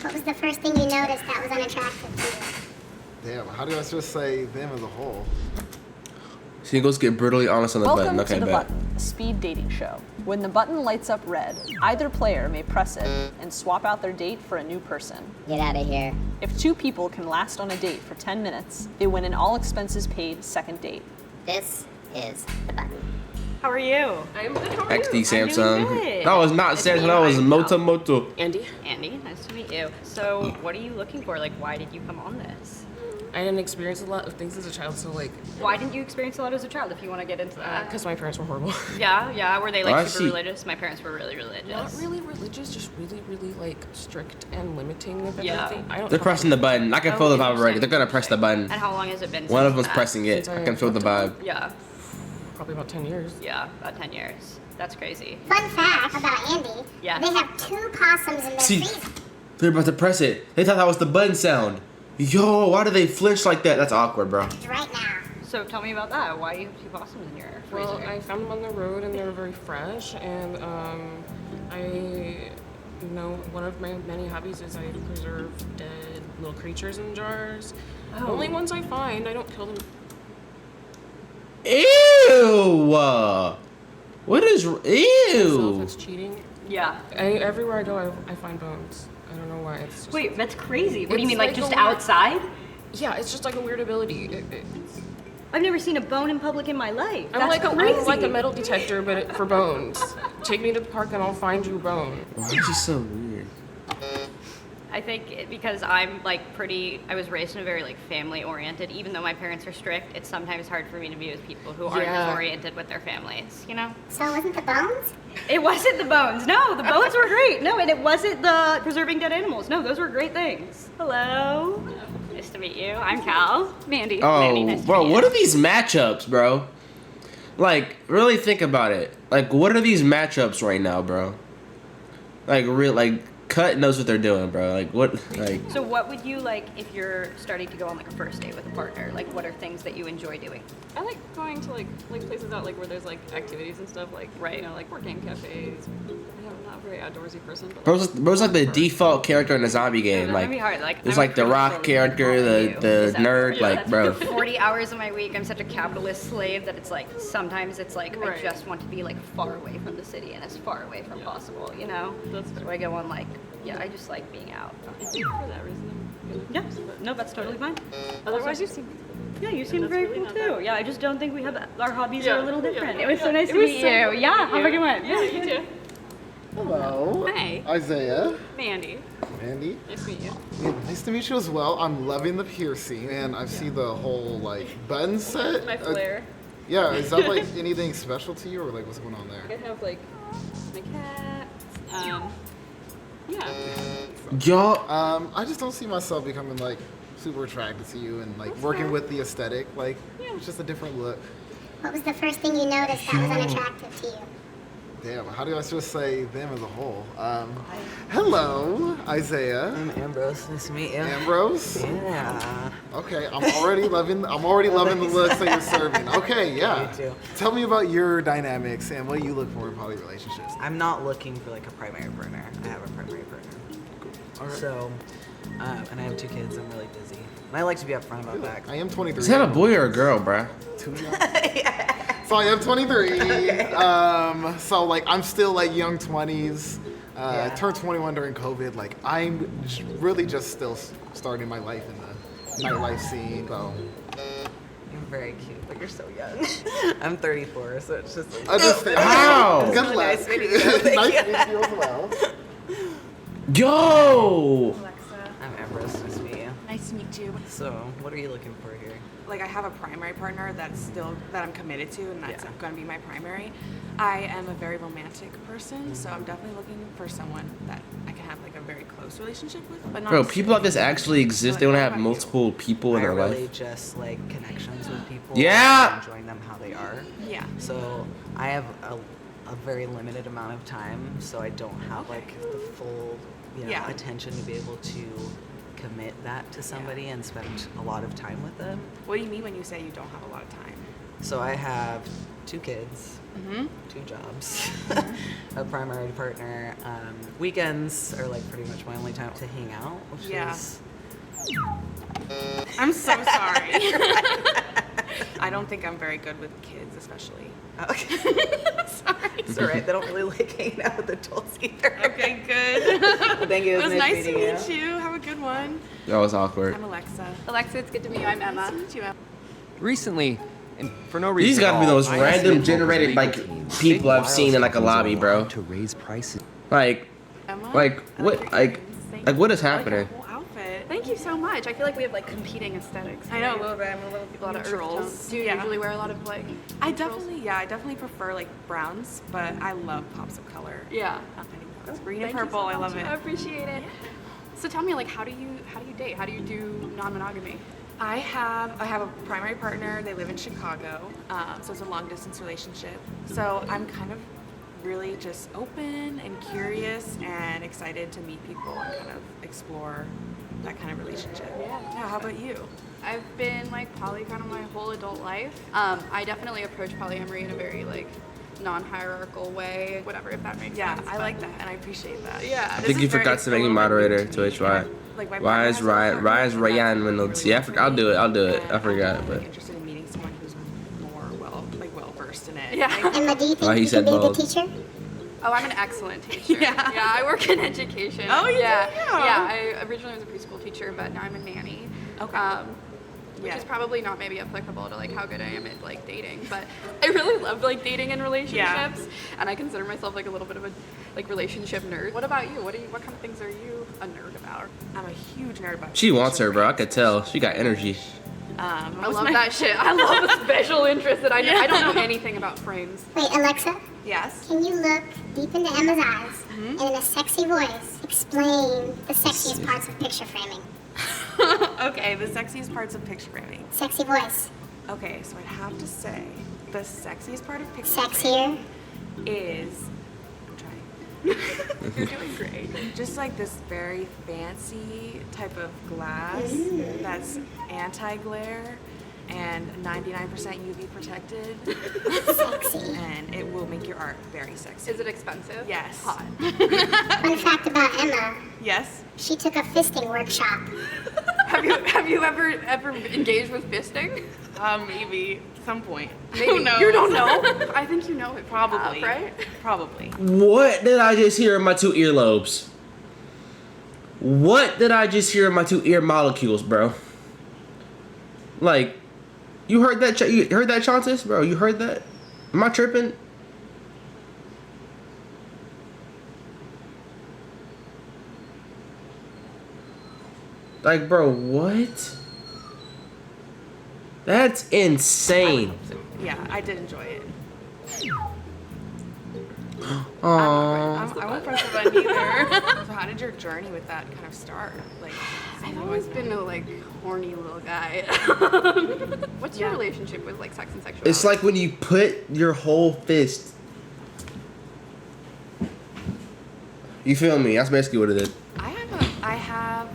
What was the first thing you noticed that was unattractive to you? Damn, how do I just say them as a whole? Singles get brutally honest on the Welcome button. Okay, to the bet. button, a speed dating show. When the button lights up red, either player may press it and swap out their date for a new person. Get out of here. If 2 people can last on a date for 10 minutes, they win an all expenses paid second date. This is the button. How are you? I'm good. How are you? XD Samsung. good. That was not Samsung. That was Moto. Andy, Andy, nice to meet you. So, what are you looking for? Like, why did you come on this? I didn't experience a lot of things as a child, so like, Why didn't you experience a lot as a child, if you want to get into that? because my parents were horrible. Yeah, were they Oh, I like super see. religious? My parents were really religious. Not really religious, just really like strict and limiting of Yeah. everything. I don't. They're pressing the button. I can feel the vibe already. interesting. They're gonna press the button. And how long has it been One since of them's that? pressing it. Since I can feel the vibe. Yeah, Probably about 10 years. yeah, about 10 years. That's crazy. Fun fact about Andy. Yeah. They have 2 possums in their See, freezer. they're about to press it. They thought that was the button sound. Yo, why do they flinch like that? That's awkward, bro. Right now. So tell me about that. Why do you have 2 possums in your freezer? Well, I found them on the road and they were very fresh, and one of my many hobbies is I preserve dead little creatures in jars. Only ones I find. I don't kill them. Ew. What is So ew? it's cheating. Yeah. Everywhere I go, I find bones. I don't know why. It's just Wait, that's crazy. What do you It's mean, like like just a weird- outside? Yeah, it's just like a weird ability. I've never seen a bone in public in my life. I'm That's like crazy. I'm like a metal detector, but for bones. Take me to the park and I'll find you a bone. Why is she so weird? I think because I'm like I was raised in a very like family oriented, even though my parents are strict, it's sometimes hard for me to be with people who aren't Yeah. as oriented with their families, you know? So it wasn't the bones? It wasn't the bones. No, the bones were great. No, and it wasn't the preserving dead animals. No, those were great things. Hello. Nice to meet you. I'm Cal. Mandy. Mandy, Oh, nice to bro, meet what you. are these matchups, bro? Like, really think about it. Like, what are these matchups right now, bro? Like, Cut knows what they're doing, bro. Like, what, like... So what would you like if you're starting to go on like a first date with a partner? Like what are things that you enjoy doing? I like going to like places out like where there's like activities and stuff like you know like working cafes. I'm not a very outdoorsy person. But, Bro's like the default character in a zombie game. That Like, would be hard. Like there's I'm like the pretty rock slowly character, following the you. Is that- nerd, yeah, like, bro. 40 hours of my week, I'm such a capitalist slave that it's like sometimes it's like I Right. just want to be like far away from the city and as far away from possible, you know? That's So fair. I go on like I just like being out. I think for that reason, I'm Yeah, good. no, that's totally fine. Otherwise, you seem. Yeah, you seem that's very really cool not too. bad. Yeah, I just don't think we have our hobbies Yeah, are a little yeah, different. yeah, It was so yeah. nice It to was meet so you. cool to Yeah, meet have a you. good one. Yeah, you too. Hello. Hi, Isaiah. Mandy. Mandy. Nice to meet you. Yeah, nice to meet you as well. I'm loving the piercing, and I see the whole like button set. My flair. Yeah, is that like anything special to you, or like what's going on there? I have like my cat. Yeah. Yo, I just don't see myself becoming like super attracted to you and like working with the aesthetic. Like it's just a different look. What was the first thing you noticed that was unattractive to you? Damn, how do I just say them as a whole? Hello, Isaiah. I'm Ambrose. Nice to meet you. Ambrose. Yeah. Okay, I'm already loving the looks that you're serving. Okay, yeah. Me too. Tell me about your dynamics and what you look for in poly relationships. I'm not looking for like a primary partner. I have a primary partner. All right. So, and I have 2 kids. I'm really busy. And I like to be upfront about that. I am 23. is that a boy or a girl, bruh? Too young. So I am 23. So like I'm still like young 20s. I turned 21 during COVID. Like I'm really just still starting my life in the nightlife scene. So You're very cute, but you're so young. I'm 34, so it's just like... understand. How? Good luck. Nice meeting you. Thank Nice you. meeting you as well. Yo! I'm Ambrose. Nice to meet you. Nice to meet you. So, what are you looking for here? Like I have a primary partner that I'm committed to, and that's going to be my primary. I am a very romantic person, so I'm definitely looking for someone that I can have like a very close relationship with. But not Bro, people like this actually exist. They want to have What about you? multiple people in I their really life. just like connections with people. Yeah. And enjoying them how they are. Yeah. So I have a very limited amount of time, so I don't have like the full Yeah. attention to be able to commit that to somebody and spend a lot of time with them. What do you mean when you say you don't have a lot of time? So I have 2 kids, 2 jobs, a primary partner. Weekends are like pretty much my only time to hang out, which is. I'm so sorry. I don't think I'm very good with kids, especially. Okay. Sorry. It's alright. They don't really like hanging out with adults either. Okay, good. Well, thank you. It was nice to meeting meet you. Have a good one. That was awkward. I'm Alexa. Alexa, it's good to meet you. I'm Emma. Nice to meet you, Emma. Recently, and for no reason These gotta be at all, those I random asked generated local like legal teams, people big I've seen in like a wireless lobby, companies are bro. allowed to raise prices. Like, Emma? like what? Like what is happening? Whole outfit. Thank you so much. I feel like we have like competing aesthetics. I know a right? little bit. I'm a little A lot of earth neutrals. tones. Do you usually wear a lot of like? I neutrals? definitely prefer like browns, but I love pops of color. Yeah. Green and Thank you purple, so I love much. it. I appreciate it. So tell me, like, how do you date? How do you do non-monogamy? I have a primary partner. They live in Chicago, so it's a long distance relationship. So I'm kind of really just open and curious and excited to meet people and kind of explore that kind of relationship. Yeah. How about you? I've been like poly kind of my whole adult life. I definitely approach polyamory in a very like non-hierarchical way, whatever, if that makes Yeah, sense. I like that and I appreciate that. Yeah. I think you forgot to make me moderator, Twitch. Why? Why is Ryan Reynolds? Yeah, I'll do it. I forgot, I'm but. interested in meeting someone who's more well versed in it. Yeah. Emma, do you think Oh, he you said could be a good both. teacher? Oh, I'm an excellent teacher. Yeah. I work in education. Oh, you do? Yeah. Yeah. Yeah. I originally was a preschool teacher, but now I'm a nanny. Okay. Which is probably not maybe applicable to like how good I am at like dating, but I really love like dating and relationships, and I consider myself like a little bit of a like relationship nerd. What about you? What kind of things are you a nerd about? I'm a huge nerd about She wants her, bro. I could tell. She got energy. I love that shit. I love the special interest that I don't know anything about frames. Wait, Alexa, Yes. can you look deep into Emma's eyes and in a sexy voice explain the sexiest parts of picture framing? Okay, the sexiest parts of picture framing. Sexy voice. Okay, so I'd have to say the sexiest part of picture Sexier. framing is I'm trying. You're doing great. Just like this very fancy type of glass that's anti-glare and 99% UV protected. Sexy. And it will make your art very sexy. Is it expensive? Yes. Hot. Fun fact about Emma, Yes. she took a fisting workshop. Have you ever engaged with fisting? Maybe at some point. Maybe. Who knows? You don't know? I think you know it. Probably. Right? Probably. What did I just hear in my 2 earlobes? What did I just hear in my 2 ear molecules, bro? Like, you heard that? You heard that, Chantis, bro? You heard that? Am I tripping? Like, bro, what? That's insane. Yeah, I did enjoy it. Aww. I won't press the button either. So how did your journey with that kind of start? Like, I've always been a like horny little guy. What's your relationship with like sex and sexuality? It's like when you put your whole fist. You feel me? That's basically what it is. I have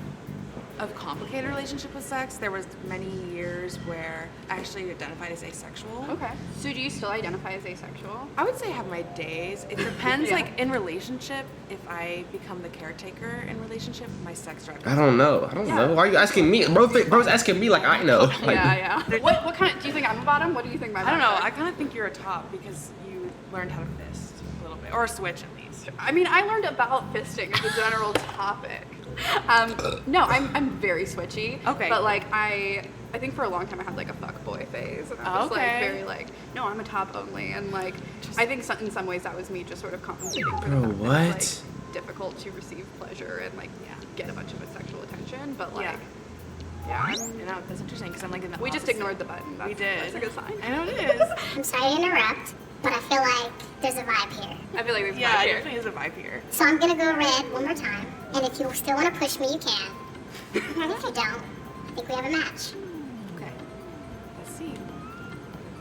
a complicated relationship with sex. There was many years where I actually identified as asexual. Okay. So do you still identify as asexual? I would say I have my days. It depends. Yeah. Like in relationship, if I become the caretaker in relationship, my sex drive. I don't know. Why are you asking me? Bro's asking me like I know. Like, Yeah. What kind of? Do you think I'm a bottom? What do you think my I don't know. bottom I is? kind of think you're a top because you learned how to fist a little bit, or a switch at least. I mean, I learned about fisting as a general topic. No, I'm very switchy. Okay. But like I think for a long time I had like a fuckboy phase, and I was like Okay. very like, no, I'm a top only, and like I think in some ways that was me just sort of compensating for Bro, the fact that what? it's like difficult to receive pleasure and like get a bunch of sexual attention, but like You know, that's interesting because I'm like in the we just opposite. ignored the button. That's, We did. That's a good sign. I know it is. I'm sorry to interrupt, but I feel like there's a vibe here. I feel like we've Yeah, got it here. definitely is a vibe here. So I'm gonna go red one more time, and if you still wanna push me, you can. And if you don't, I think we have a match. Okay. Let's see.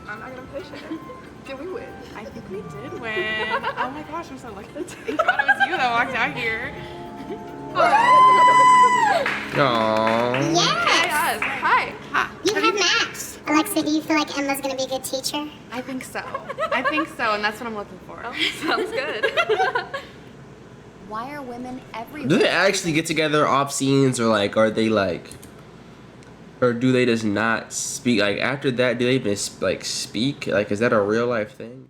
I'm not gonna push it. Did we win? I think we did win. Oh my gosh, I'm so lucky. Thank God it was you that walked out here. Aww. Yes! Yes. Hi. You have matched. Alexa, do you feel like Emma's gonna be a good teacher? I think so. I think so, and that's what I'm looking for. Sounds good. Why are women everywhere? Do they actually get together off scenes, or like, are they like, or do they just not speak? Like after that, do they even like speak? Like, is that a real life thing?